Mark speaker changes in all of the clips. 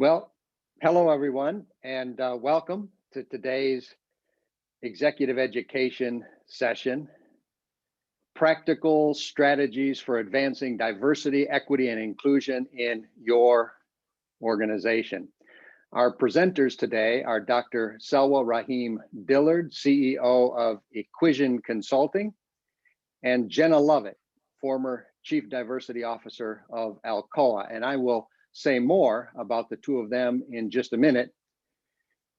Speaker 1: Well, hello everyone, and welcome to today's executive education session, Practical Strategies for Advancing Diversity, Equity, and Inclusion in Your Organization. Our presenters today are Dr. Selwa Rahim Dillard, CEO of Equision Consulting, and Jenna Lovett, former Chief Diversity Officer of Alcoa. And I will say more about the two of them in just a minute.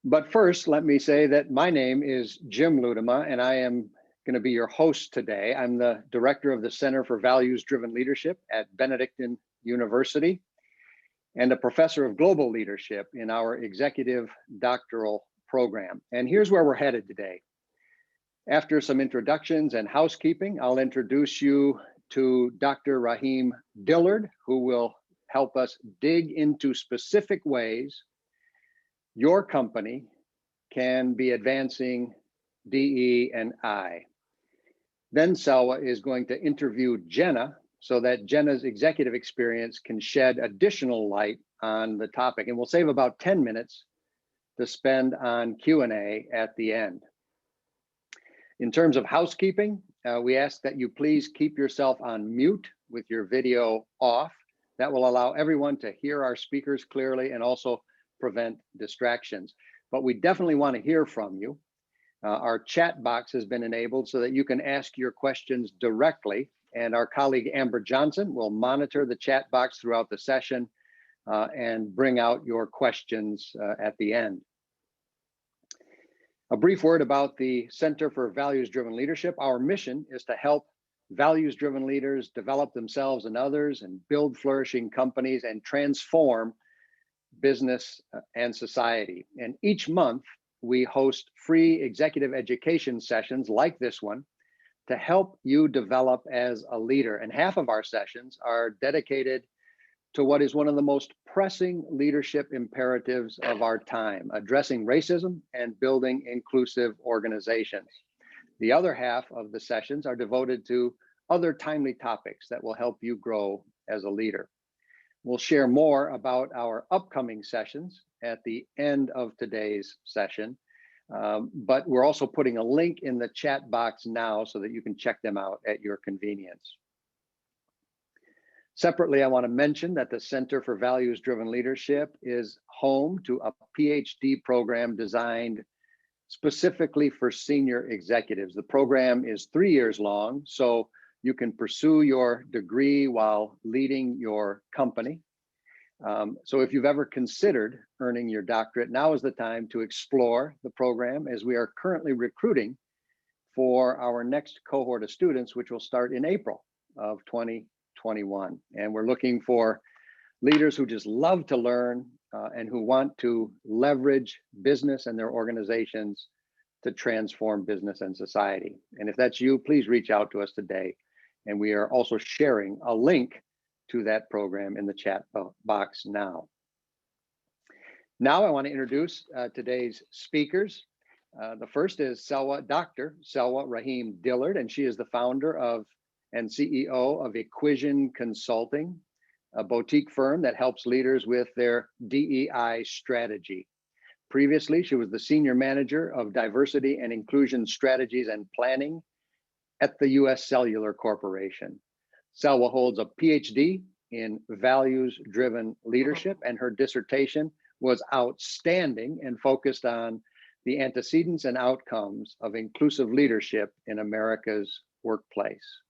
Speaker 1: But first, let me say that my name is Jim Ludema, and I am going to be your host today. I'm the director of the Center for Values-Driven Leadership at Benedictine University and a professor of global leadership in our executive doctoral program. And here's where we're headed today. After some introductions and housekeeping, I'll introduce you to Dr. Rahim Dillard, who will help us dig into specific ways your company can be advancing DE and I. Then Selwa is going to interview Jenna so that Jenna's executive experience can shed additional light on the topic. And we'll save about 10 minutes to spend on Q&A at the end. In terms of housekeeping, we ask that you please keep yourself on mute with your video off. That will allow everyone to hear our speakers clearly and also prevent distractions. But we definitely want to hear from you. Our chat box has been enabled so that you can ask your questions directly, and our colleague Amber Johnson will monitor the chat box throughout the session and bring out your questions at the end. A brief word about the Center for Values-Driven Leadership. Our mission is to help values-driven leaders develop themselves and others and build flourishing companies and transform business and society. And each month we host free executive education sessions like this one to help you develop as a leader. And half of our sessions are dedicated to what is one of the most pressing leadership imperatives of our time, addressing racism and building inclusive organizations. The other half of the sessions are devoted to other timely topics that will help you grow as a leader. We'll share more about our upcoming sessions at the end of today's session, but we're also putting a link in the chat box now so that you can check them out at your convenience. Separately, I want to mention that the Center for Values-Driven Leadership is home to a PhD program designed specifically for senior executives. The program is 3 years long, so you can pursue your degree while leading your company. So if you've ever considered earning your doctorate, now is the time to explore the program, as we are currently recruiting for our next cohort of students, which will start in April of 2021. And we're looking for leaders who just love to learn and who want to leverage business and their organizations to transform business and society. And if that's you, please reach out to us today. And we are also sharing a link to that program in the chat box now. Now I want to introduce today's speakers. The first is Dr. Selwa Rahim Dillard, and she is the founder of and CEO of Equision Consulting, a boutique firm that helps leaders with their DEI strategy. Previously, she was the senior manager of diversity and inclusion strategies and planning at the US Cellular Corporation. Selwa holds a PhD in values-driven leadership, and her dissertation was outstanding and focused on the antecedents and outcomes of inclusive leadership in America's workplace.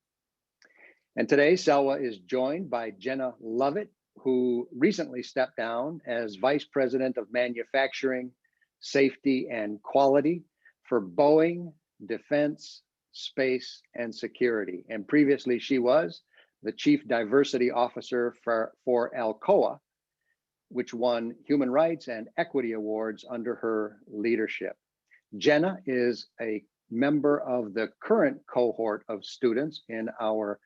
Speaker 1: And today, Selwa is joined by Jenna Lovett, who recently stepped down as Vice President of Manufacturing, Safety, and Quality for Boeing, Defense, Space, and Security. And previously, she was the Chief Diversity Officer for Alcoa, which won Human Rights and Equity Awards under her leadership. Jenna is a member of the current cohort of students in our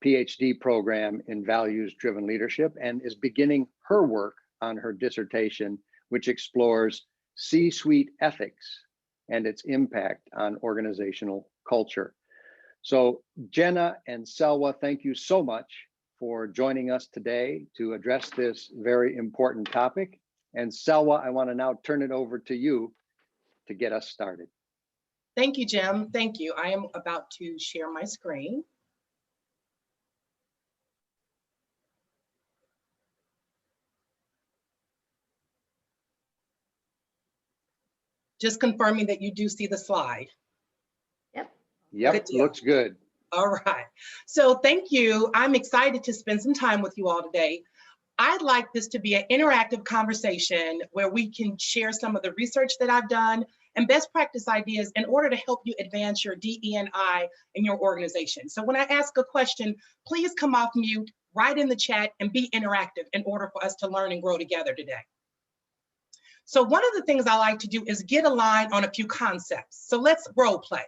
Speaker 1: PhD program in values-driven leadership and is beginning her work on her dissertation, which explores C-suite ethics and its impact on organizational culture. So Jenna and Selwa, thank you so much for joining us today to address this very important topic. And Selwa, I want to now turn it over to you to get us started.
Speaker 2: Thank you, Jim. Thank you. I am about to share my screen. Just confirming that you do see the slide.
Speaker 1: Yep, looks good.
Speaker 2: All right. So thank you. I'm excited to spend some time with you all today. I'd like this to be an interactive conversation where we can share some of the research that I've done and best practice ideas in order to help you advance your DE&I in your organization. So when I ask a question, please come off mute, write in the chat, and be interactive in order for us to learn and grow together today. So one of the things I like to do is get aligned on a few concepts. So let's role play.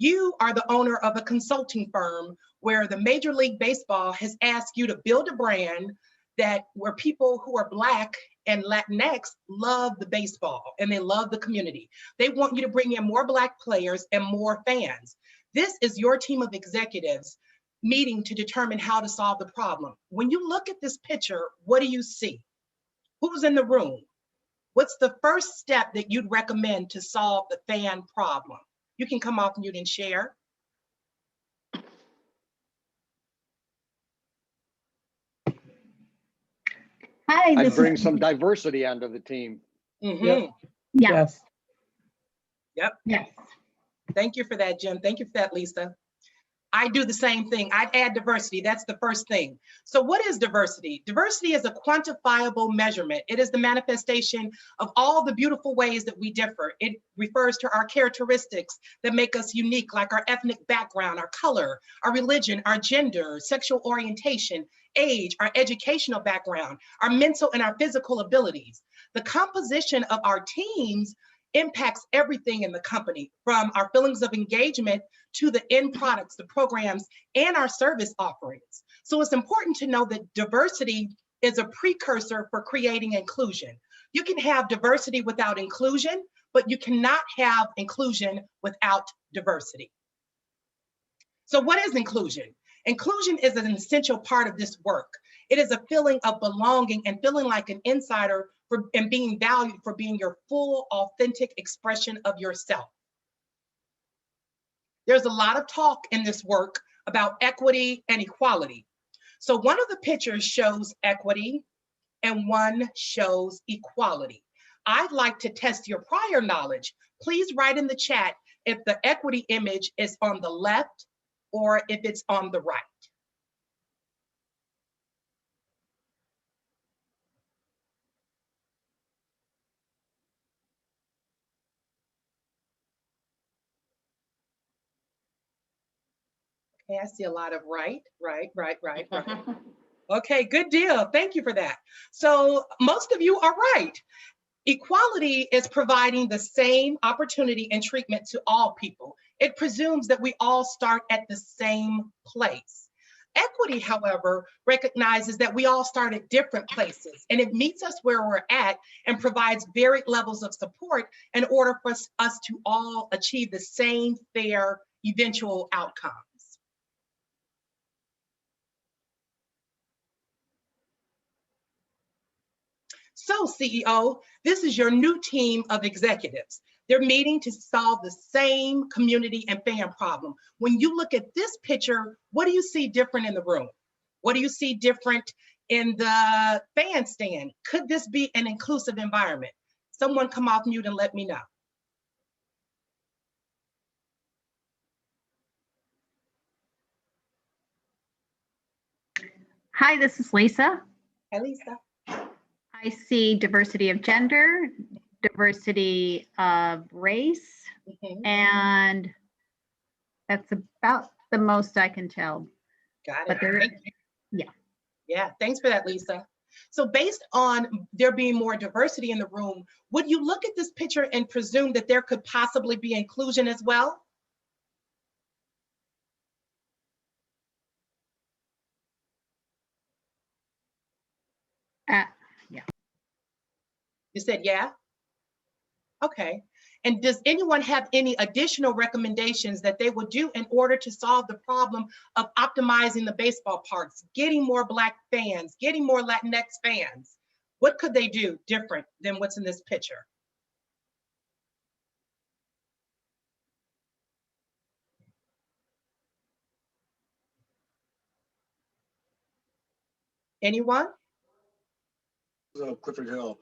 Speaker 2: You are the owner of a consulting firm where the Major League Baseball has asked you to build a brand where people who are Black and Latinx love the baseball and they love the community. They want you to bring in more Black players and more fans. This is your team of executives meeting to determine how to solve the problem. When you look at this picture, what do you see? Who's in the room? What's the first step that you'd recommend to solve the fan problem? You can come off mute and share.
Speaker 3: Hi,
Speaker 1: I'd bring some diversity onto the team.
Speaker 2: Mm-hmm.
Speaker 3: Yep. Yes.
Speaker 2: Yep.
Speaker 3: Yes.
Speaker 2: Thank you for that, Jim. Thank you for that, Lisa. I do the same thing. I'd add diversity. That's the first thing. So what is diversity? Diversity is a quantifiable measurement. It is the manifestation of all the beautiful ways that we differ. It refers to our characteristics that make us unique, like our ethnic background, our color, our religion, our gender, sexual orientation, age, our educational background, our mental and our physical abilities. The composition of our teams impacts everything in the company, from our feelings of engagement to the end products, the programs, and our service offerings. So it's important to know that diversity is a precursor for creating inclusion. You can have diversity without inclusion, but you cannot have inclusion without diversity. So what is inclusion? Inclusion is an essential part of this work. It is a feeling of belonging and feeling like an insider and being valued for being your full, authentic expression of yourself. There's a lot of talk in this work about equity and equality. So one of the pictures shows equity and one shows equality. I'd like to test your prior knowledge. Please write in the chat if the equity image is on the left or if it's on the right. Okay, I see a lot of right. Okay, good deal. Thank you for that. So most of you are right. Equality is providing the same opportunity and treatment to all people. It presumes that we all start at the same place. Equity, however, recognizes that we all start at different places, and it meets us where we're at and provides varied levels of support in order for us to all achieve the same fair eventual outcomes. So CEO, this is your new team of executives. They're meeting to solve the same community and fan problem. When you look at this picture, what do you see different in the room? What do you see different in the fan stand? Could this be an inclusive environment? Someone come off mute and let me know.
Speaker 3: Hi, this is Lisa.
Speaker 2: Hi, Lisa.
Speaker 3: I see diversity of gender, diversity of race, and that's about the most I can tell.
Speaker 2: Got it.
Speaker 3: But there, yeah.
Speaker 2: Yeah, thanks for that, Lisa. So based on there being more diversity in the room, would you look at this picture and presume that there could possibly be inclusion as well?
Speaker 3: Yeah.
Speaker 2: You said yeah? Okay. And does anyone have any additional recommendations that they would do in order to solve the problem of optimizing the baseball parks, getting more Black fans, getting more Latinx fans? What could they do different than what's in this picture? Anyone?
Speaker 4: So Clifford Hill.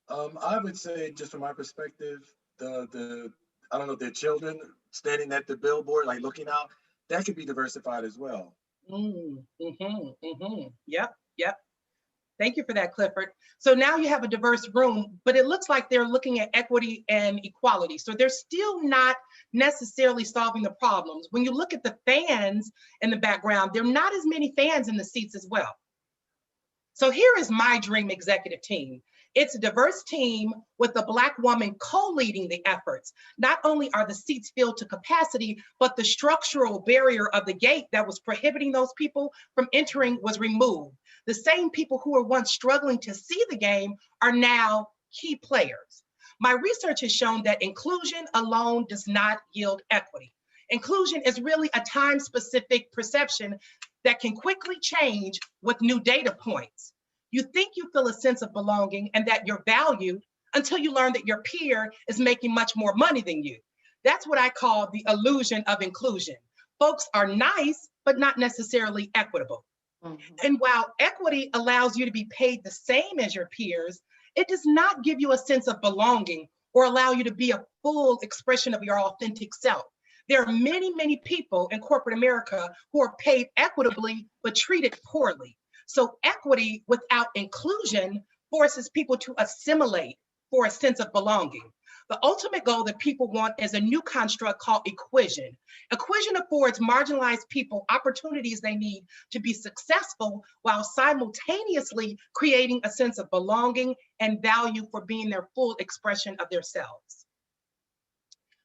Speaker 4: I would say, just from my perspective, the I don't know, the children standing at the billboard, like looking out, that could be diversified as well.
Speaker 2: Yep, yep. Thank you for that, Clifford. So now you have a diverse room, but it looks like they're looking at equity and equality. So they're still not necessarily solving the problems. When you look at the fans in the background, there are not as many fans in the seats as well. So here is my dream executive team. It's a diverse team with a Black woman co-leading the efforts. Not only are the seats filled to capacity, but the structural barrier of the gate that was prohibiting those people from entering was removed. The same people who were once struggling to see the game are now key players. My research has shown that inclusion alone does not yield equity. Inclusion is really a time-specific perception that can quickly change with new data points. You think you feel a sense of belonging and that you're valued until you learn that your peer is making much more money than you. That's what I call the illusion of inclusion. Folks are nice, but not necessarily equitable. And while equity allows you to be paid the same as your peers, it does not give you a sense of belonging or allow you to be a full expression of your authentic self. There are many, many people in corporate America who are paid equitably, but treated poorly. So equity without inclusion forces people to assimilate for a sense of belonging. The ultimate goal that people want is a new construct called equision. Equision affords marginalized people opportunities they need to be successful while simultaneously creating a sense of belonging and value for being their full expression of themselves.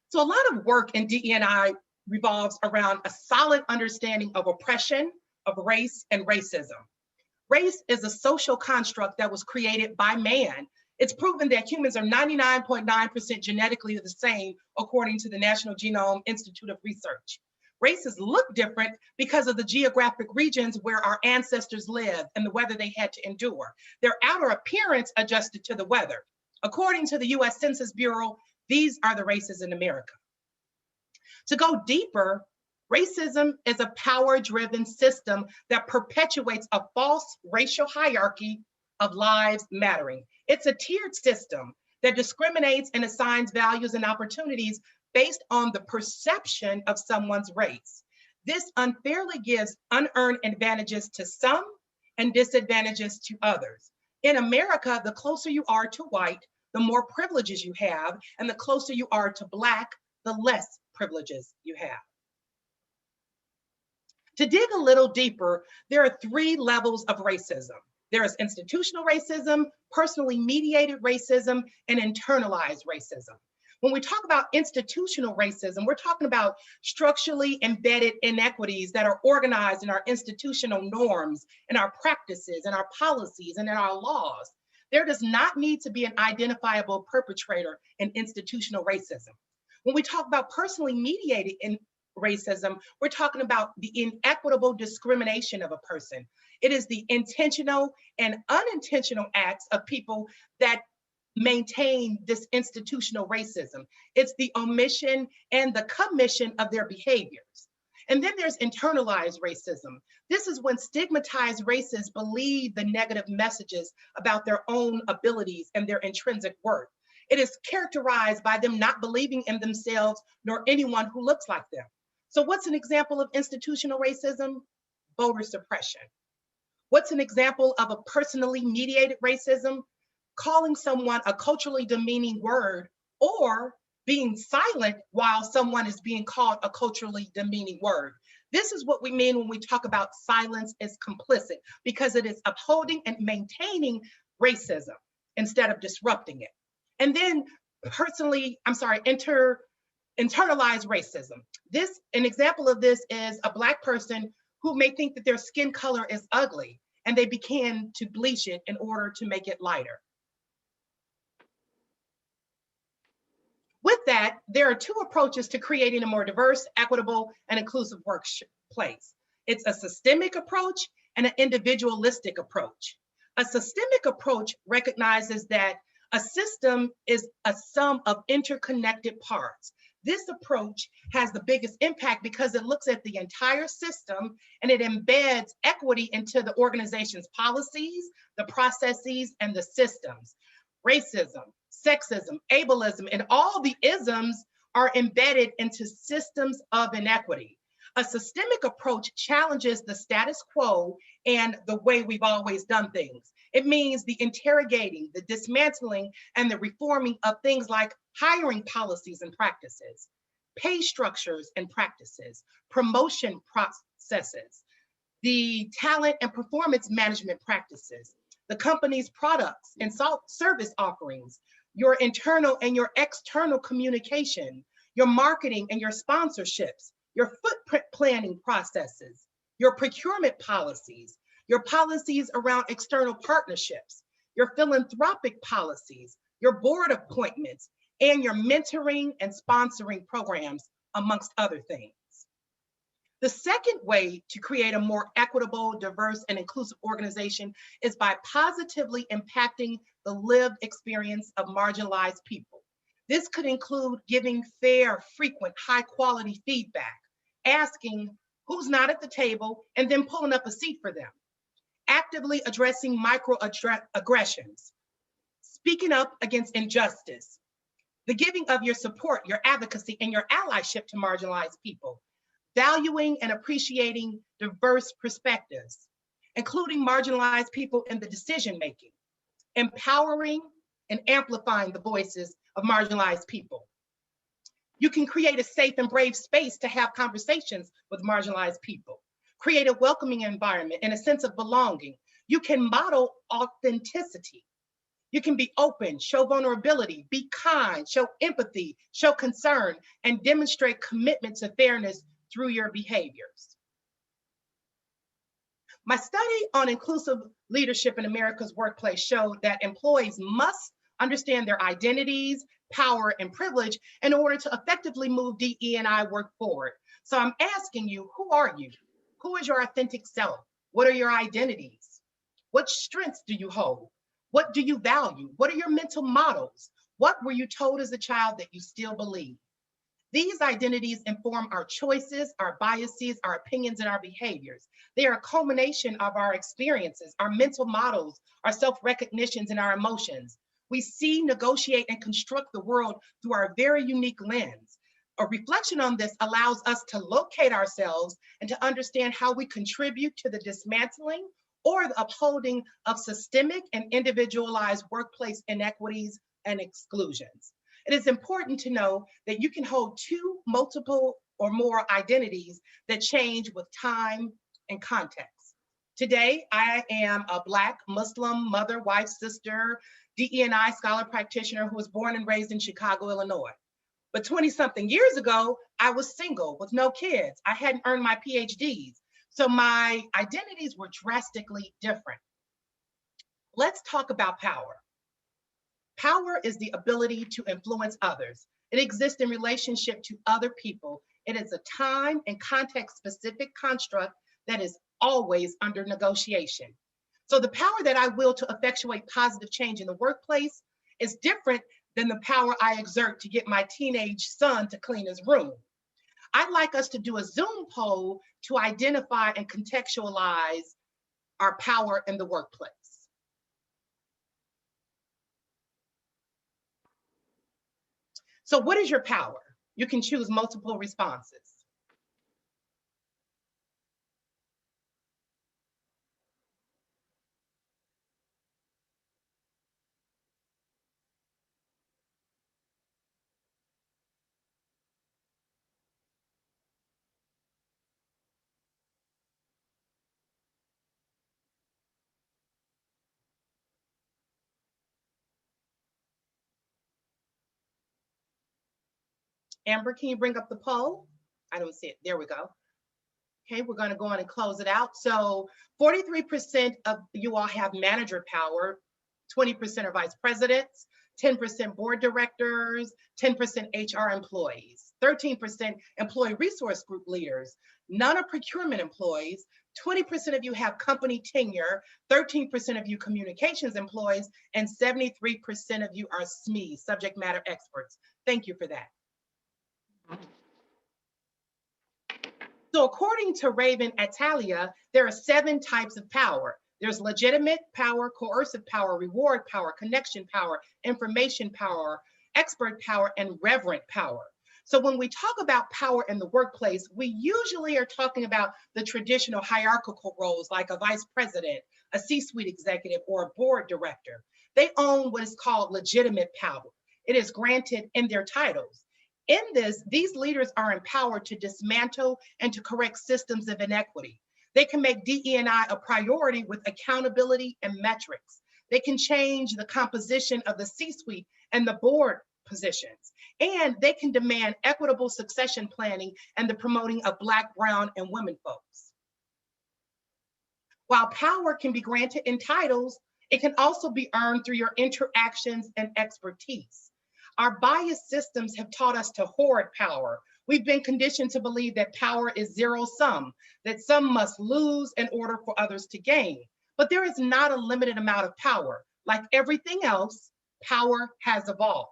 Speaker 2: So a lot of work in DE&I revolves around a solid understanding of oppression, of race, and racism. Race is a social construct that was created by man. It's proven that humans are 99.9% genetically the same, according to the National Genome Institute of Research. Races look different because of the geographic regions where our ancestors lived and the weather they had to endure. Their outer appearance adjusted to the weather. According to the US Census Bureau, these are the races in America. To go deeper, racism is a power-driven system that perpetuates a false racial hierarchy of lives mattering. It's a tiered system that discriminates and assigns values and opportunities based on the perception of someone's race. This unfairly gives unearned advantages to some and disadvantages to others. In America, the closer you are to white, the more privileges you have, and the closer you are to Black, the less privileges you have. To dig a little deeper, there are 3 levels of racism. There is institutional racism, personally mediated racism, and internalized racism. When we talk about institutional racism, we're talking about structurally embedded inequities that are organized in our institutional norms, in our practices, in our policies, and in our laws. There does not need to be an identifiable perpetrator in institutional racism. When we talk about personally mediated racism, we're talking about the inequitable discrimination of a person. It is the intentional and unintentional acts of people that maintain this institutional racism. It's the omission and the commission of their behaviors. And then there's internalized racism. This is when stigmatized racists believe the negative messages about their own abilities and their intrinsic worth. It is characterized by them not believing in themselves nor anyone who looks like them. So what's an example of institutional racism? Voter suppression. What's an example of a personally mediated racism? Calling someone a culturally demeaning word or being silent while someone is being called a culturally demeaning word. This is what we mean when we talk about silence is complicit, because it is upholding and maintaining racism instead of disrupting it. And then internalized racism. An example of this is a Black person who may think that their skin color is ugly and they begin to bleach it in order to make it lighter. With that, there are two approaches to creating a more diverse, equitable, and inclusive workplace. It's a systemic approach and an individualistic approach. A systemic approach recognizes that a system is a sum of interconnected parts. This approach has the biggest impact because it looks at the entire system and it embeds equity into the organization's policies, the processes, and the systems. Racism, sexism, ableism, and all the isms are embedded into systems of inequity. A systemic approach challenges the status quo and the way we've always done things. It means the interrogating, the dismantling, and the reforming of things like hiring policies and practices, pay structures and practices, promotion processes, the talent and performance management practices, the company's products and service offerings, your internal and your external communication, your marketing and your sponsorships, your footprint planning processes, your procurement policies, your policies around external partnerships, your philanthropic policies, your board appointments, and your mentoring and sponsoring programs, amongst other things. The second way to create a more equitable, diverse, and inclusive organization is by positively impacting the lived experience of marginalized people. This could include giving fair, frequent, high-quality feedback, asking who's not at the table, and then pulling up a seat for them, actively addressing microaggressions, speaking up against injustice, the giving of your support, your advocacy, and your allyship to marginalized people, valuing and appreciating diverse perspectives, including marginalized people in the decision-making, empowering and amplifying the voices of marginalized people. You can create a safe and brave space to have conversations with marginalized people, create a welcoming environment and a sense of belonging. You can model authenticity. You can be open, show vulnerability, be kind, show empathy, show concern, and demonstrate commitment to fairness through your behaviors. My study on inclusive leadership in America's workplace showed that employees must understand their identities, power, and privilege in order to effectively move DE&I work forward. So I'm asking you, who are you? Who is your authentic self? What are your identities? What strengths do you hold? What do you value? What are your mental models? What were you told as a child that you still believe? These identities inform our choices, our biases, our opinions, and our behaviors. They are a culmination of our experiences, our mental models, our self-recognitions, and our emotions. We see, negotiate, and construct the world through our very unique lens. A reflection on this allows us to locate ourselves and to understand how we contribute to the dismantling or the upholding of systemic and individualized workplace inequities and exclusions. It is important to know that you can hold two, multiple, or more identities that change with time and context. Today, I am a Black Muslim mother, wife, sister, DE&I scholar practitioner who was born and raised in Chicago, Illinois. But 20-something years ago, I was single with no kids. I hadn't earned my PhDs. So my identities were drastically different. Let's talk about power. Power is the ability to influence others. It exists in relationship to other people. It is a time and context specific construct that is always under negotiation. So the power that I will to effectuate positive change in the workplace is different than the power I exert to get my teenage son to clean his room. I'd like us to do a Zoom poll to identify and contextualize our power in the workplace. So what is your power? You can choose multiple responses. Amber, can you bring up the poll? I don't see it. There we go. Okay, we're going to go on and close it out. So 43% of you all have manager power, 20% are vice presidents, 10% board directors, 10% HR employees, 13% employee resource group leaders, none are procurement employees, 20% of you have company tenure, 13% of you communications employees, and 73% of you are SMEs, subject matter experts. Thank you for that. So according to Raven Atalia, there are 7 types of power. There's legitimate power, coercive power, reward power, connection power, information power, expert power, and reverent power. So when we talk about power in the workplace, we usually are talking about the traditional hierarchical roles like a vice president, a C-suite executive, or a board director. They own what is called legitimate power. It is granted in their titles. In this, these leaders are empowered to dismantle and to correct systems of inequity. They can make DE&I a priority with accountability and metrics. They can change the composition of the C-suite and the board positions. And they can demand equitable succession planning and the promoting of Black, brown, and women folks. While power can be granted in titles, it can also be earned through your interactions and expertise. Our biased systems have taught us to hoard power. We've been conditioned to believe that power is zero sum, that some must lose in order for others to gain. But there is not a limited amount of power. Like everything else, power has evolved.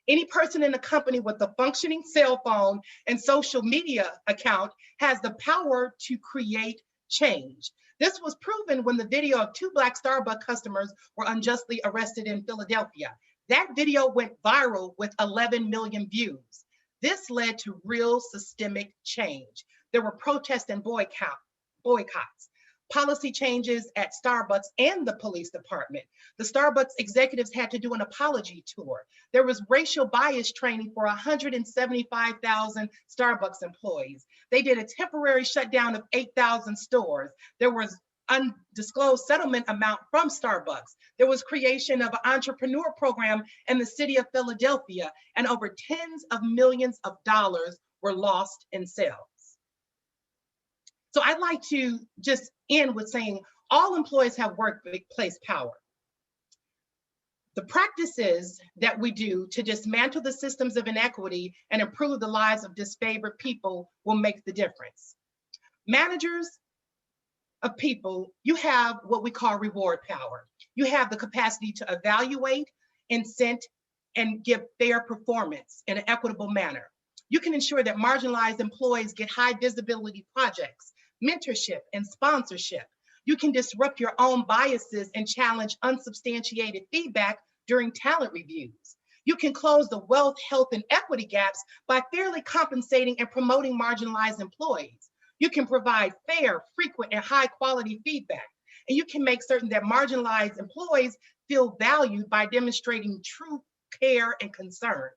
Speaker 2: Any person in a company with a functioning cell phone and social media account has the power to create change. This was proven when the video of 2 Black Starbucks customers were unjustly arrested in Philadelphia. That video went viral with 11 million views. This led to real systemic change. There were protests and boycotts, policy changes at Starbucks and the police department. The Starbucks executives had to do an apology tour. There was racial bias training for 175,000 Starbucks employees. They did a temporary shutdown of 8,000 stores. There was undisclosed settlement amount from Starbucks. There was creation of an entrepreneur program in the city of Philadelphia, and over tens of millions of dollars were lost in sales. So I'd like to just end with saying all employees have workplace power. The practices that we do to dismantle the systems of inequity and improve the lives of disfavored people will make the difference. Managers of people, you have what we call reward power. You have the capacity to evaluate, incent, and give fair performance in an equitable manner. You can ensure that marginalized employees get high visibility projects, mentorship, and sponsorship. You can disrupt your own biases and challenge unsubstantiated feedback during talent reviews. You can close the wealth, health, and equity gaps by fairly compensating and promoting marginalized employees. You can provide fair, frequent, and high quality feedback. And you can make certain that marginalized employees feel valued by demonstrating true care and concern.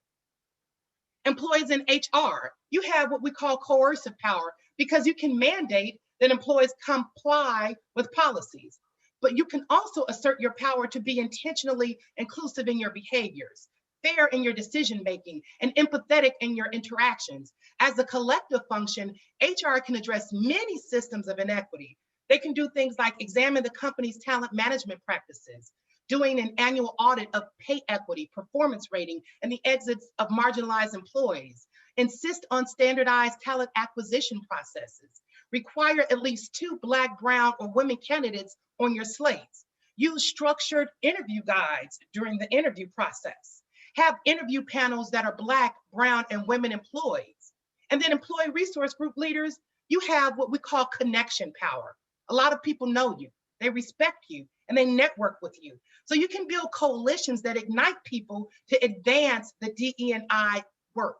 Speaker 2: Employees in HR, you have what we call coercive power because you can mandate that employees comply with policies. But you can also assert your power to be intentionally inclusive in your behaviors, fair in your decision-making, and empathetic in your interactions. As a collective function, HR can address many systems of inequity. They can do things like examine the company's talent management practices, doing an annual audit of pay equity, performance rating, and the exits of marginalized employees, insist on standardized talent acquisition processes, require at least 2 Black, brown, or women candidates on your slates, use structured interview guides during the interview process, have interview panels that are Black, brown, and women employees. And then employee resource group leaders, you have what we call connection power. A lot of people know you, they respect you, and they network with you. So you can build coalitions that ignite people to advance the DE&I work.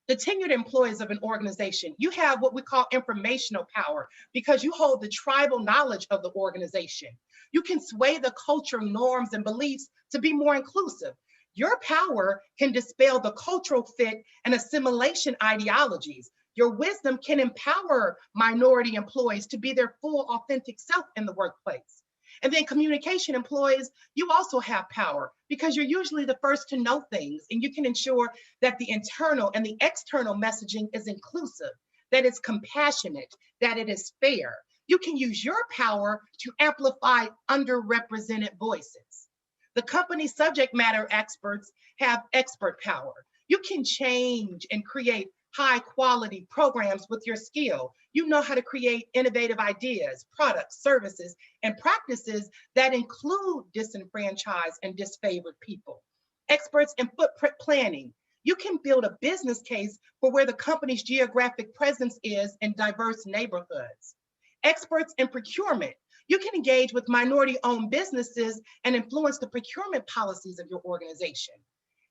Speaker 2: The tenured employees of an organization, you have what we call informational power because you hold the tribal knowledge of the organization. You can sway the cultural norms and beliefs to be more inclusive. Your power can dispel the cultural fit and assimilation ideologies. Your wisdom can empower minority employees to be their full, authentic self in the workplace. And then communication employees, you also have power because you're usually the first to know things, and you can ensure that the internal and the external messaging is inclusive, that it's compassionate, that it is fair. You can use your power to amplify underrepresented voices. The company subject matter experts have expert power. You can change and create high quality programs with your skill. You know how to create innovative ideas, products, services, and practices that include disenfranchised and disfavored people. Experts in footprint planning. You can build a business case for where the company's geographic presence is in diverse neighborhoods. Experts in procurement. You can engage with minority-owned businesses and influence the procurement policies of your organization.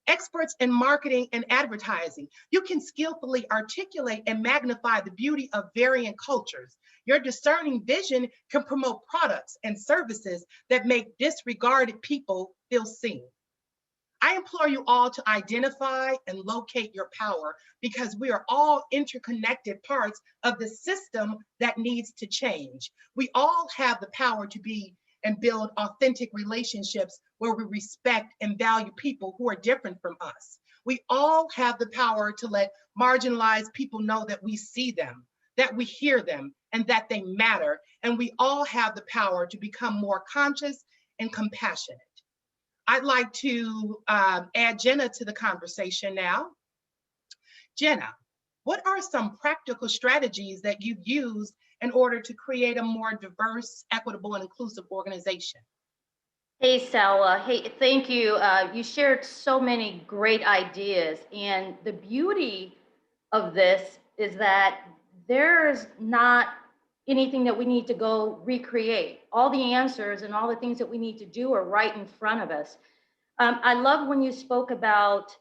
Speaker 2: Experts in marketing and advertising. You can skillfully articulate and magnify the beauty of varying cultures. Your discerning vision can promote products and services that make disregarded people feel seen. I implore you all to identify and locate your power, because we are all interconnected parts of the system that needs to change. We all have the power to be and build authentic relationships where we respect and value people who are different from us. We all have the power to let marginalized people know that we see them, that we hear them, and that they matter. And we all have the power to become more conscious and compassionate. I'd like to add Jenna to the conversation now. Jenna, what are some practical strategies that you've used in order to create a more diverse, equitable, and inclusive organization?
Speaker 5: Hey, Salwa. Hey, thank you. You shared so many great ideas. And the beauty of this is that there's not anything that we need to go recreate. All the answers and all the things that we need to do are right in front of us. I love when you spoke about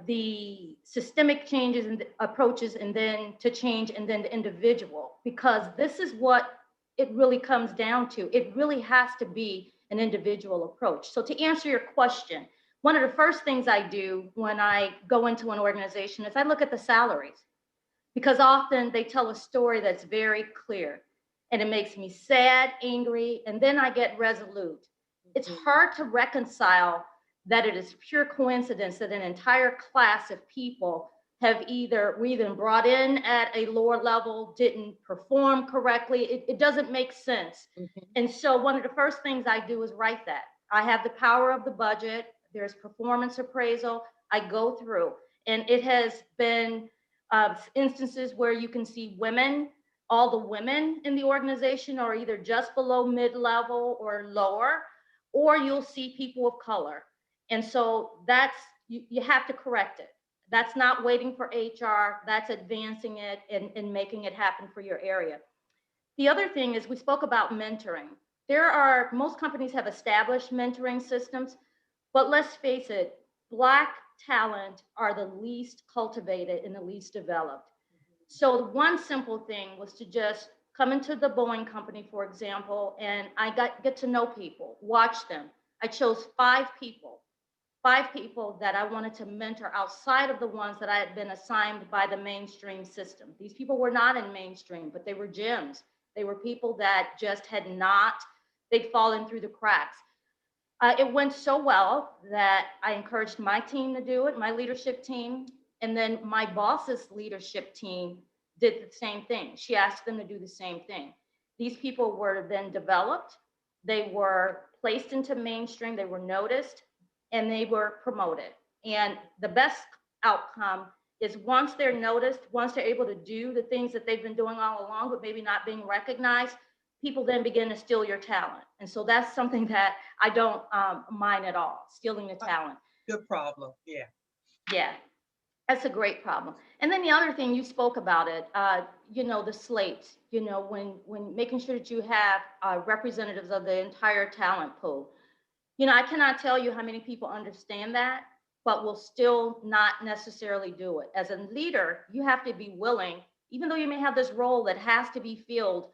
Speaker 5: the systemic changes and approaches, and then to change, and then the individual, because this is what it really comes down to. It really has to be an individual approach. So to answer your question, one of the first things I do when I go into an organization is I look at the salaries, because often they tell a story that's very clear, and it makes me sad, angry, and then I get resolute. It's hard to reconcile that it is pure coincidence that an entire class of people have either brought in at a lower level, didn't perform correctly. It doesn't make sense. And so one of the first things I do is write that. I have the power of the budget. There's performance appraisal. I go through, and it has been instances where you can see women. All the women in the organization are either just below mid-level or lower, or you'll see people of color. And so that's, you have to correct it. That's not waiting for HR, that's advancing it and making it happen for your area. The other thing is, we spoke about mentoring. Most companies have established mentoring systems, but let's face it, Black talent are the least cultivated and the least developed. So the one simple thing was to just come into the Boeing company, for example, and I get to know people, watch them. I chose five people that I wanted to mentor outside of the ones that I had been assigned by the mainstream system. These people were not in mainstream, but they were gems. They were people that just they'd fallen through the cracks. It went so well that I encouraged my team to do it, my leadership team, and then my boss's leadership team did the same thing. She asked them to do the same thing. These people were then developed, they were placed into mainstream, they were noticed, and they were promoted. And the best outcome is once they're noticed, once they're able to do the things that they've been doing all along, but maybe not being recognized, people then begin to steal your talent. And so that's something that I don't mind at all, stealing the talent.
Speaker 2: Good problem, yeah.
Speaker 5: Yeah, that's a great problem. And then the other thing, you spoke about it, the slate, when making sure that you have representatives of the entire talent pool. I cannot tell you how many people understand that, but will still not necessarily do it. As a leader, you have to be willing, even though you may have this role that has to be filled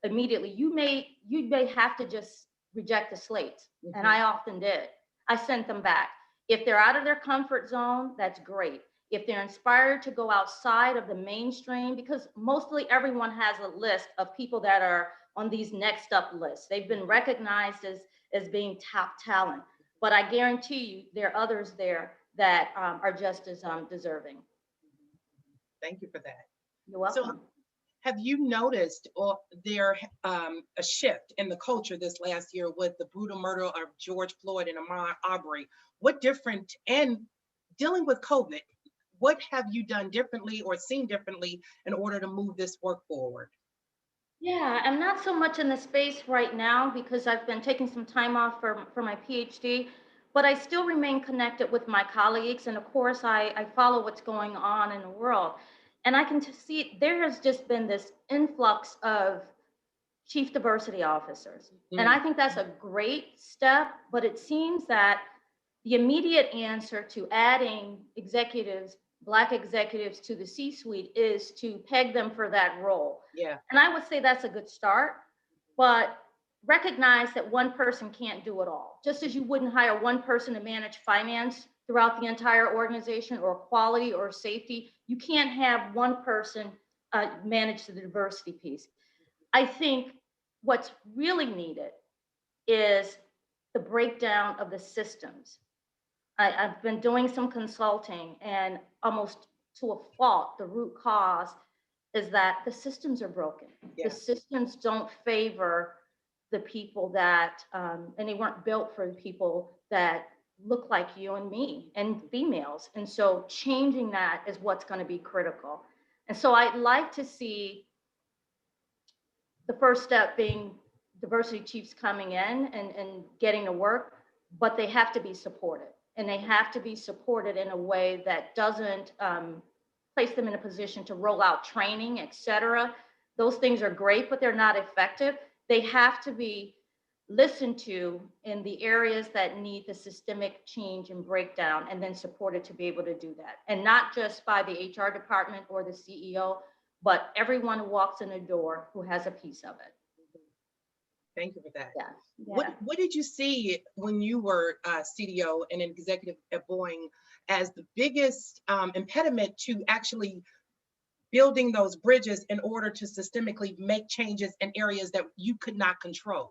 Speaker 5: immediately, you may have to just reject the slates. And I often did. I sent them back. If they're out of their comfort zone, that's great. If they're inspired to go outside of the mainstream, because mostly everyone has a list of people that are on these next up lists. They've been recognized as being top talent, but I guarantee you there are others there that are just as deserving.
Speaker 2: Thank you for that.
Speaker 5: You're welcome.
Speaker 2: Have you noticed or there a shift in the culture this last year with the brutal murder of George Floyd and Ahmaud Arbery? What different, and dealing with COVID, what have you done differently or seen differently in order to move this work forward?
Speaker 5: Yeah, I'm not so much in the space right now because I've been taking some time off for my PhD, but I still remain connected with my colleagues. And of course, I follow what's going on in the world. And I can see there has just been this influx of chief diversity officers. And I think that's a great step, but it seems that the immediate answer to adding executives, Black executives to the C-suite is to peg them for that role.
Speaker 2: Yeah.
Speaker 5: And I would say that's a good start, but recognize that one person can't do it all. Just as you wouldn't hire one person to manage finance throughout the entire organization or quality or safety, you can't have one person manage the diversity piece. I think what's really needed is the breakdown of the systems. I've been doing some consulting, and almost to a fault, the root cause is that the systems are broken.
Speaker 2: Yeah.
Speaker 5: The systems don't favor the people that, and they weren't built for the people that look like you and me and females. And so changing that is what's going to be critical. And so I'd like to see the first step being diversity chiefs coming in and getting to work, but they have to be supported. And they have to be supported in a way that doesn't place them in a position to roll out training, et cetera. Those things are great, but they're not effective. They have to be listened to in the areas that need the systemic change and breakdown, and then supported to be able to do that. And not just by the HR department or the CEO, but everyone who walks in the door who has a piece of it.
Speaker 2: Thank you for that.
Speaker 5: Yeah.
Speaker 2: What did you see when you were CDO and an executive at Boeing as the biggest impediment to actually building those bridges in order to systemically make changes in areas that you could not control?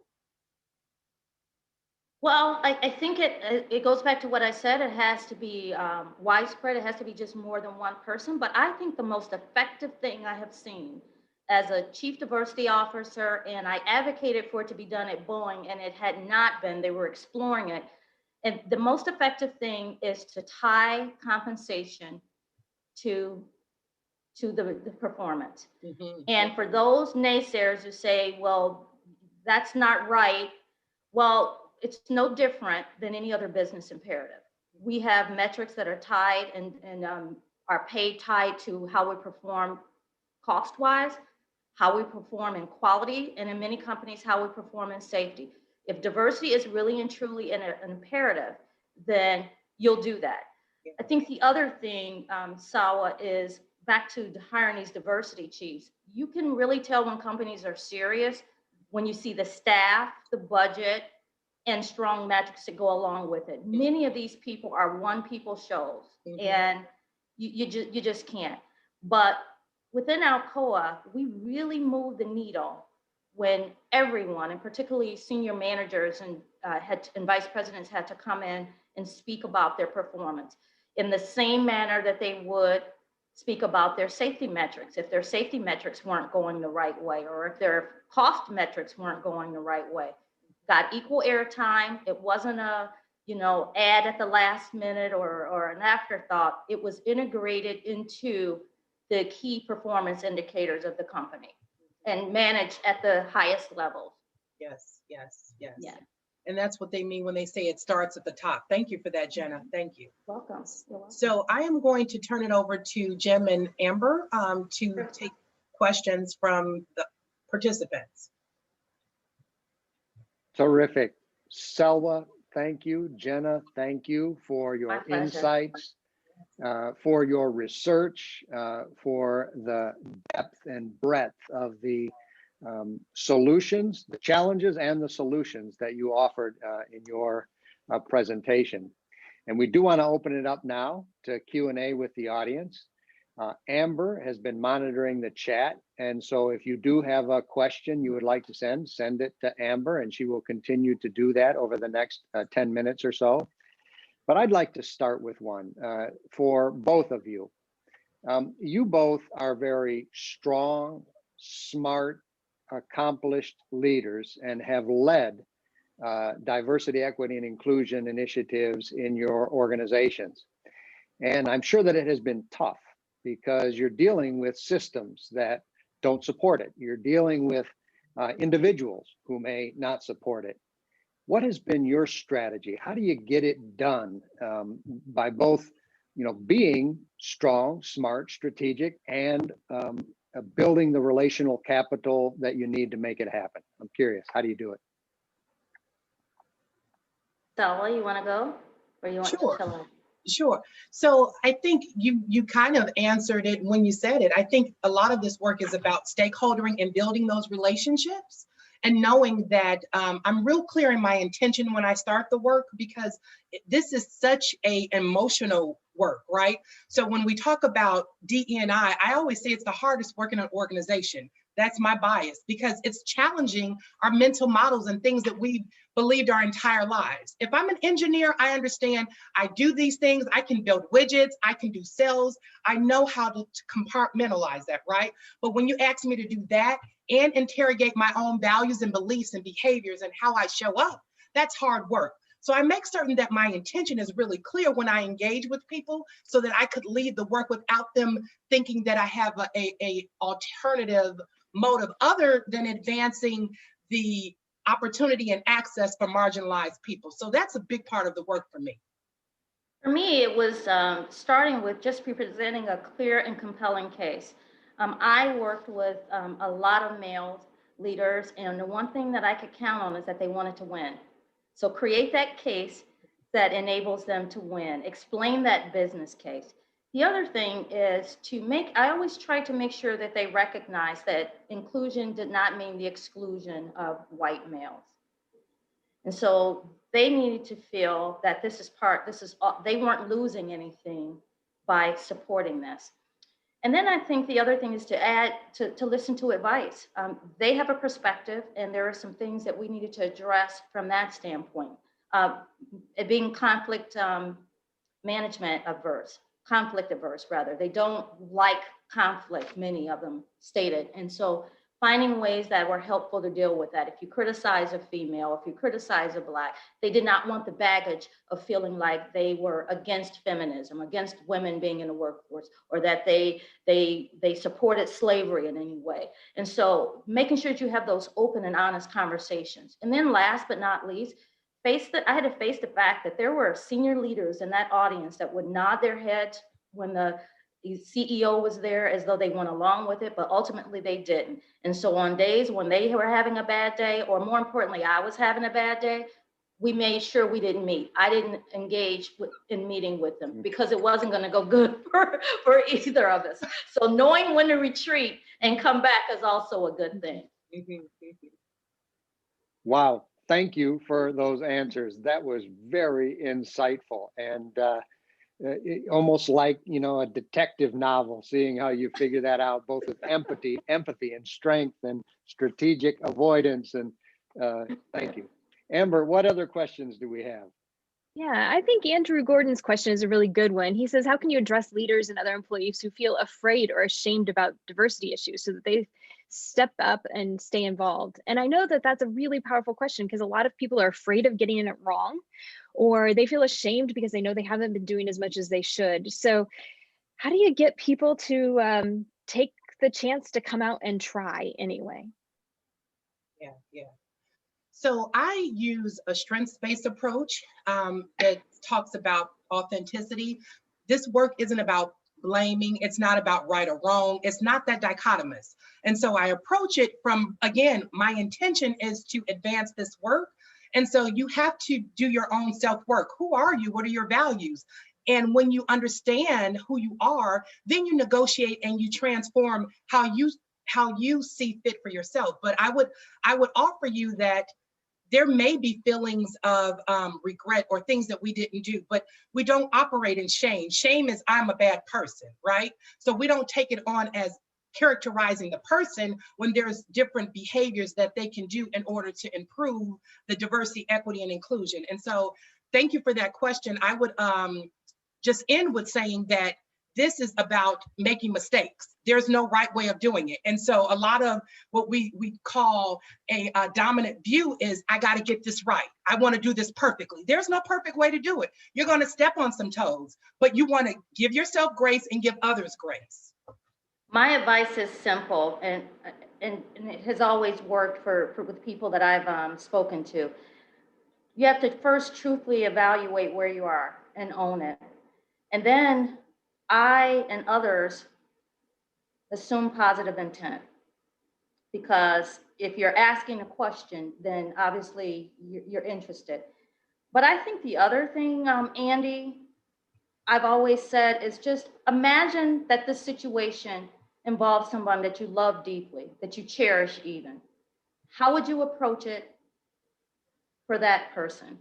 Speaker 5: Well, I think it goes back to what I said. It has to be widespread. It has to be just more than one person. But I think the most effective thing I have seen as a chief diversity officer, and I advocated for it to be done at Boeing, and it had not been, they were exploring it. And the most effective thing is to tie compensation to the performance. And for those naysayers who say, well, that's not right, well, it's no different than any other business imperative. We have metrics that are tied and are paid tied to how we perform cost-wise, how we perform in quality, and in many companies, how we perform in safety. If diversity is really and truly an imperative, then you'll do that. I think the other thing, Sawa, is back to hiring these diversity chiefs. You can really tell when companies are serious when you see the staff, the budget, and strong metrics that go along with it. Many of these people are one-people shows, and you just can't. But within Alcoa, we really move the needle when everyone, and particularly senior managers and vice presidents, had to come in and speak about their performance in the same manner that they would speak about their safety metrics. If their safety metrics weren't going the right way, or if their cost metrics weren't going the right way, got equal airtime. It wasn't a ad at the last minute or an afterthought. It was integrated into the key performance indicators of the company and managed at the highest levels.
Speaker 2: Yes, yes, yes.
Speaker 5: Yeah.
Speaker 2: And that's what they mean when they say it starts at the top. Thank you for that, Jenna. Thank you.
Speaker 5: Welcome. You're welcome.
Speaker 2: So I am going to turn it over to Jim and Amber to take questions from the participants.
Speaker 1: Terrific. Selwa, thank you. Jenna, thank you for your insights, for your research, for the depth and breadth of the solutions, the challenges and the solutions that you offered in your presentation. And we do want to open it up now to Q&A with the audience. Amber has been monitoring the chat. And so if you do have a question you would like to send it to Amber, and she will continue to do that over the next 10 minutes or so. But I'd like to start with one for both of you. You both are very strong, smart, accomplished leaders and have led diversity, equity, and inclusion initiatives in your organizations. And I'm sure that it has been tough because you're dealing with systems that don't support it. You're dealing with individuals who may not support it. What has been your strategy? How do you get it done by both, being strong, smart, strategic, and building the relational capital that you need to make it happen? I'm curious, how do you do it?
Speaker 5: Stella, you want to go, or you want
Speaker 2: Sure.
Speaker 5: to tell her?
Speaker 2: Sure. So I think you kind of answered it when you said it. I think a lot of this work is about stakeholdering and building those relationships and knowing that I'm real clear in my intention when I start the work, because this is such a emotional work, right? So when we talk about DE&I always say it's the hardest work in an organization. That's my bias, because it's challenging our mental models and things that we've believed our entire lives. If I'm an engineer, I understand I do these things. I can build widgets, I can do cells. I know how to compartmentalize that, right? But when you ask me to do that and interrogate my own values and beliefs and behaviors and how I show up, that's hard work. So I make certain that my intention is really clear when I engage with people so that I could lead the work without them thinking that I have a alternative motive other than advancing the opportunity and access for marginalized people. So that's a big part of the work for me.
Speaker 5: For me, it was starting with just presenting a clear and compelling case. I worked with a lot of male leaders, and the one thing that I could count on is that they wanted to win. So create that case that enables them to win. Explain that business case. The other thing is I always try to make sure that they recognize that inclusion did not mean the exclusion of white males. And so they needed to feel that they weren't losing anything by supporting this. And then I think the other thing is to listen to advice. They have a perspective, and there are some things that we needed to address from that standpoint. It being conflict averse rather. They don't like conflict, many of them stated. And so finding ways that were helpful to deal with that. If you criticize a female, if you criticize a Black, they did not want the baggage of feeling like they were against feminism, against women being in the workforce, or that they supported slavery in any way. And so making sure that you have those open and honest conversations. And then last but not least, I had to face the fact that there were senior leaders in that audience that would nod their heads when the CEO was there as though they went along with it, but ultimately they didn't. And so on days when they were having a bad day, or more importantly, I was having a bad day, we made sure we didn't meet. I didn't engage in meeting with them because it wasn't going to go good for either of us. So knowing when to retreat and come back is also a good thing.
Speaker 1: Wow. Thank you for those answers. That was very insightful and almost like, a detective novel, seeing how you figure that out, both with empathy and strength and strategic avoidance. And thank you. Amber, what other questions do we have?
Speaker 6: Yeah, I think Andrew Gordon's question is a really good one. He says, how can you address leaders and other employees who feel afraid or ashamed about diversity issues so that they step up and stay involved? And I know that that's a really powerful question because a lot of people are afraid of getting it wrong, or they feel ashamed because they know they haven't been doing as much as they should. So how do you get people to take the chance to come out and try anyway?
Speaker 2: Yeah. So I use a strengths-based approach that talks about authenticity. This work isn't about blaming. It's not about right or wrong. It's not that dichotomous. And so I approach it from, again, my intention is to advance this work. And so you have to do your own self-work. Who are you? What are your values? And when you understand who you are, then you negotiate and you transform how you see fit for yourself. But I would offer you that there may be feelings of regret or things that we didn't do, but we don't operate in shame. Shame is I'm a bad person, right? So we don't take it on as characterizing the person when there's different behaviors that they can do in order to improve the diversity, equity, and inclusion. And so thank you for that question. I would just end with saying that this is about making mistakes. There's no right way of doing it. And so a lot of what we call a dominant view is, I got to get this right. I want to do this perfectly. There's no perfect way to do it. You're going to step on some toes, but you want to give yourself grace and give others grace.
Speaker 5: My advice is simple, and it has always worked for with people that I've spoken to. You have to first truthfully evaluate where you are and own it. And then I and others assume positive intent. Because if you're asking a question, then obviously you're interested. But I think the other thing, Andy, I've always said is just imagine that this situation involves someone that you love deeply, that you cherish even. How would you approach it for that person?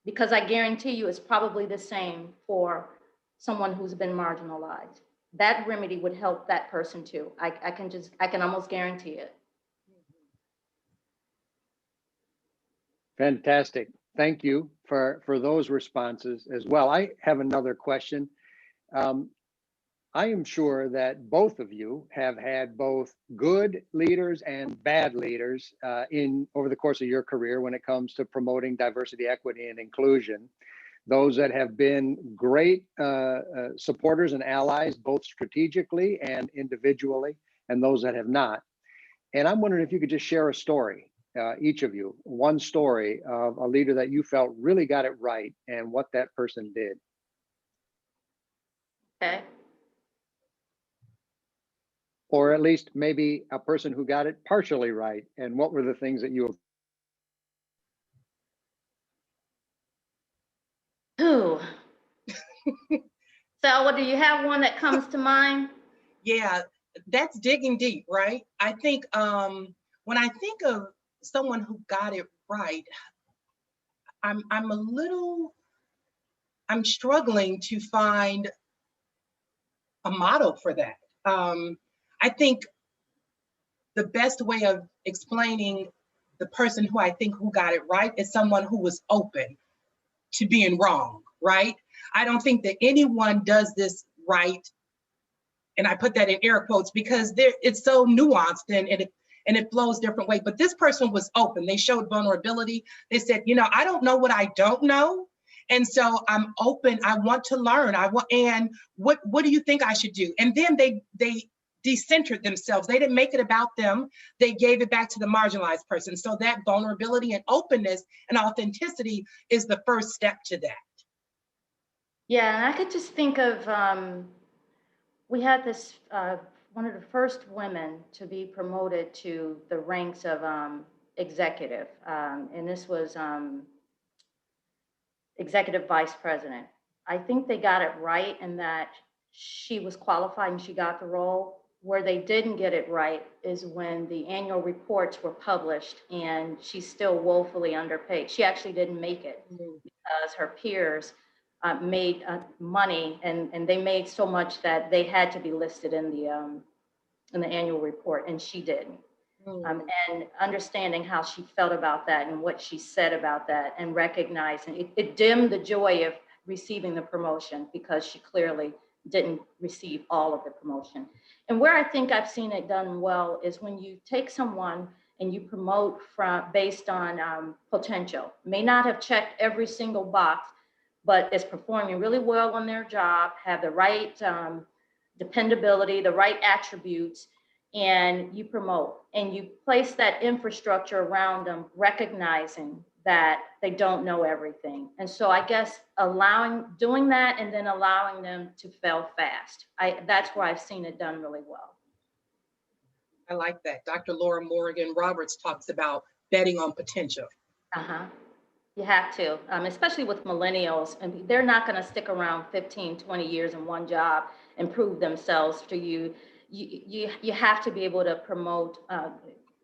Speaker 5: Because I guarantee you it's probably the same for someone who's been marginalized. That remedy would help that person too. I can almost guarantee it.
Speaker 1: Fantastic. Thank you for those responses as well. I have another question. I am sure that both of you have had both good leaders and bad leaders over the course of your career when it comes to promoting diversity, equity, and inclusion. Those that have been great supporters and allies, both strategically and individually, and those that have not. And I'm wondering if you could just share a story, each of you, one story of a leader that you felt really got it right and what that person did.
Speaker 5: Okay.
Speaker 1: Or at least maybe a person who got it partially right, and what were the things that you...
Speaker 5: Ooh. Selwa, do you have one that comes to mind?
Speaker 2: Yeah, that's digging deep, right? I think when I think of someone who got it right, I'm struggling to find a model for that. I think the best way of explaining the person who I think who got it right is someone who was open to being wrong, right? I don't think that anyone does this right, and I put that in air quotes because it's so nuanced and it flows different way. But this person was open. They showed vulnerability. They said, I don't know what I don't know. And so I'm open. I want to learn. And what do you think I should do? And then they decentered themselves. They didn't make it about them. They gave it back to the marginalized person. So that vulnerability and openness and authenticity is the first step to that.
Speaker 5: Yeah, and I could just think of, we had this, one of the first women to be promoted to the ranks of executive. And this was executive vice president. I think they got it right in that she was qualified and she got the role. Where they didn't get it right is when the annual reports were published and she's still woefully underpaid. She actually didn't make it because her peers made money and they made so much that they had to be listed in the annual report, and she didn't. And understanding how she felt about that and what she said about that, and recognizing it dimmed the joy of receiving the promotion because she clearly didn't receive all of the promotion. And where I think I've seen it done well is when you take someone and you promote based on potential. May not have checked every single box, but is performing really well on their job, have the right dependability, the right attributes, and you promote and you place that infrastructure around them, recognizing that they don't know everything. And so I guess doing that and then allowing them to fail fast. That's where I've seen it done really well.
Speaker 2: I like that. Dr. Laura Morgan Roberts talks about betting on potential.
Speaker 5: You have to, especially with millennials, and they're not going to stick around 15, 20 years in one job and prove themselves to you. You have to be able to promote,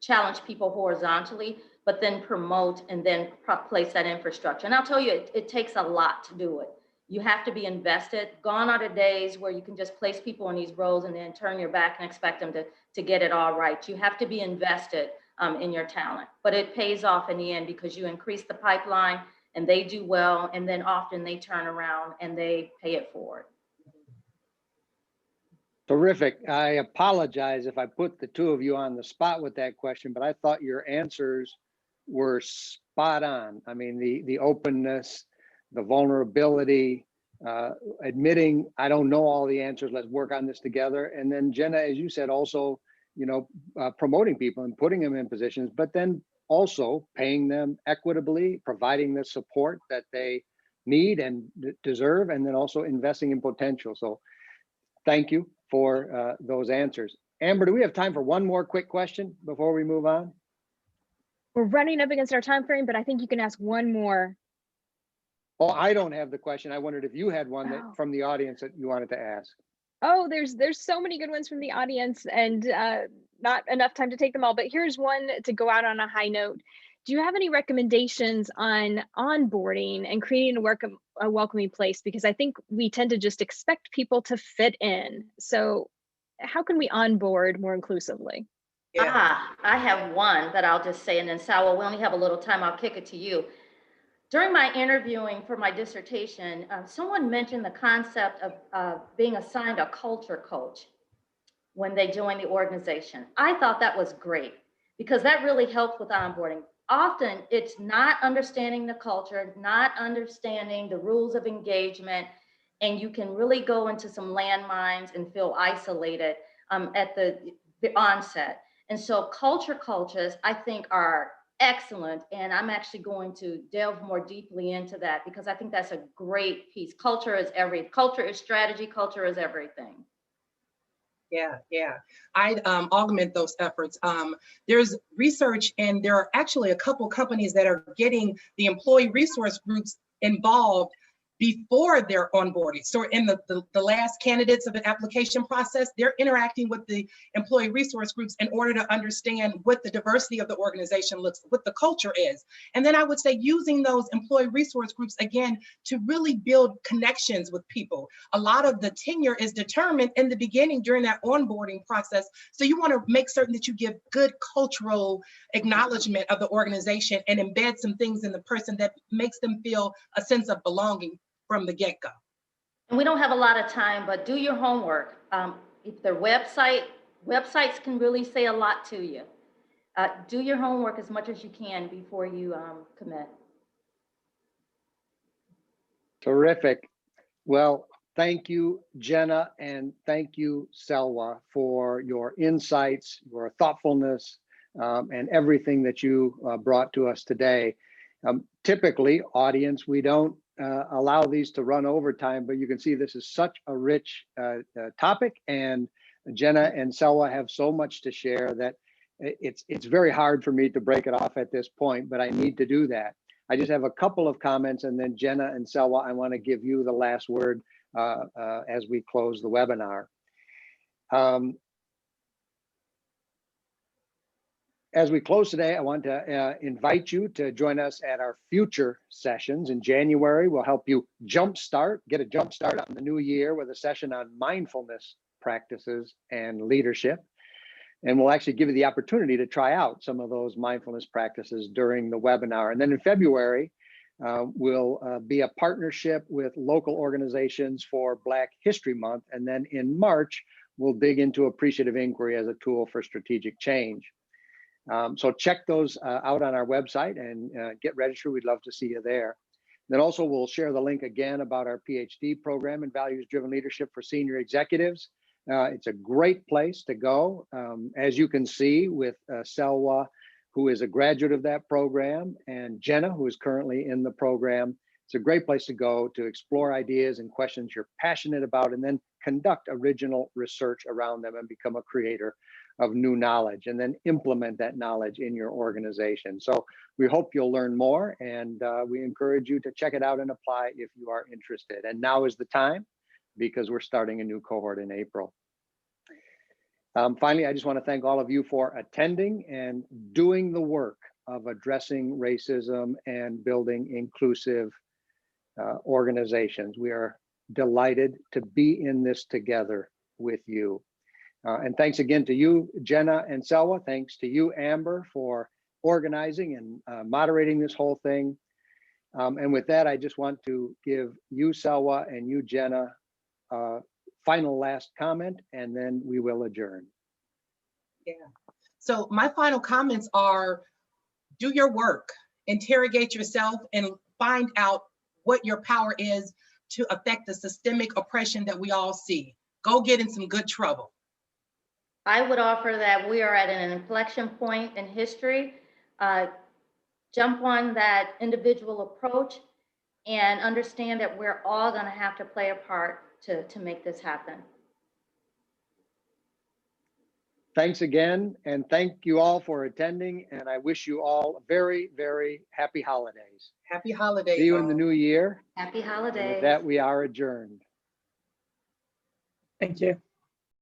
Speaker 5: challenge people horizontally, but then promote and then place that infrastructure. And I'll tell you, it takes a lot to do it. You have to be invested. Gone are the days where you can just place people in these roles and then turn your back and expect them to get it all right. You have to be invested in your talent, but it pays off in the end because you increase the pipeline and they do well. And then often they turn around and they pay it forward.
Speaker 1: Terrific. I apologize if I put the two of you on the spot with that question, but I thought your answers were spot on. I mean, the openness, the vulnerability, admitting I don't know all the answers, let's work on this together. And then Jenna, as you said, also, promoting people and putting them in positions, but then also paying them equitably, providing the support that they need and deserve, and then also investing in potential. So thank you for those answers. Amber, do we have time for one more quick question before we move on?
Speaker 6: We're running up against our time frame, but I think you can ask one more.
Speaker 1: Oh, I don't have the question. I wondered if you had one that,
Speaker 6: Oh.
Speaker 1: from the audience that you wanted to ask.
Speaker 6: Oh, there's so many good ones from the audience, and not enough time to take them all, but here's one to go out on a high note. Do you have any recommendations on onboarding and creating a welcoming place? Because I think we tend to just expect people to fit in. So how can we onboard more inclusively?
Speaker 2: Yeah.
Speaker 5: I have one that I'll just say, and then Sawa, we only have a little time, I'll kick it to you. During my interviewing for my dissertation, someone mentioned the concept of being assigned a culture coach when they join the organization. I thought that was great because that really helps with onboarding. Often it's not understanding the culture, not understanding the rules of engagement, and you can really go into some landmines and feel isolated at the onset. And so culture coaches, I think, are excellent. And I'm actually going to delve more deeply into that because I think that's a great piece. Culture is strategy, culture is everything.
Speaker 2: Yeah. I'd augment those efforts. There's research, and there are actually a couple companies that are getting the employee resource groups involved before their onboarding. So in the last candidates of an application process, they're interacting with the employee resource groups in order to understand what the diversity of the organization looks, what the culture is. And then I would say using those employee resource groups, again, to really build connections with people. A lot of the tenure is determined in the beginning during that onboarding process. So you want to make certain that you give good cultural acknowledgement of the organization and embed some things in the person that makes them feel a sense of belonging from the get-go.
Speaker 5: And we don't have a lot of time, but do your homework. If their websites can really say a lot to you. Do your homework as much as you can before you commit.
Speaker 1: Terrific. Well, thank you, Jenna, and thank you, Selwa, for your insights, your thoughtfulness, and everything that you brought to us today. Typically, audience, we don't allow these to run over time, but you can see this is such a rich topic, and Jenna and Selwa have so much to share that it's very hard for me to break it off at this point, but I need to do that. I just have a couple of comments, and then Jenna and Selwa, I want to give you the last word as we close the webinar. As we close today, I want to invite you to join us at our future sessions in January. We'll help you get a jump start on the new year with a session on mindfulness practices and leadership. And we'll actually give you the opportunity to try out some of those mindfulness practices during the webinar. And then in February, we'll be a partnership with local organizations for Black History Month. And then in March, we'll dig into appreciative inquiry as a tool for strategic change. So check those out on our website and get registered. We'd love to see you there. Then also we'll share the link again about our PhD program in values-driven leadership for senior executives. It's a great place to go. As you can see with Selwa, who is a graduate of that program, and Jenna, who is currently in the program. It's a great place to go to explore ideas and questions you're passionate about, and then conduct original research around them and become a creator of new knowledge, and then implement that knowledge in your organization. So we hope you'll learn more, and we encourage you to check it out and apply if you are interested. And now is the time, because we're starting a new cohort in April. Finally, I just want to thank all of you for attending and doing the work of addressing racism and building inclusive organizations. We are delighted to be in this together with you. And thanks again to you, Jenna and Selwa. Thanks to you, Amber, for organizing and moderating this whole thing. And with that, I just want to give you, Selwa, and you, Jenna, final last comment, and then we will adjourn.
Speaker 2: So my final comments are, do your work, interrogate yourself, and find out what your power is to affect the systemic oppression that we all see. Go get in some good trouble.
Speaker 5: I would offer that we are at an inflection point in history. Jump on that individual approach and understand that we're all going to have to play a part to make this happen.
Speaker 1: Thanks again, and thank you all for attending, and I wish you all very, very happy holidays.
Speaker 2: Happy holidays.
Speaker 1: See you in the
Speaker 2: all.
Speaker 1: new year.
Speaker 5: Happy
Speaker 1: And with
Speaker 5: holidays.
Speaker 1: that, we are adjourned.
Speaker 7: Thank you.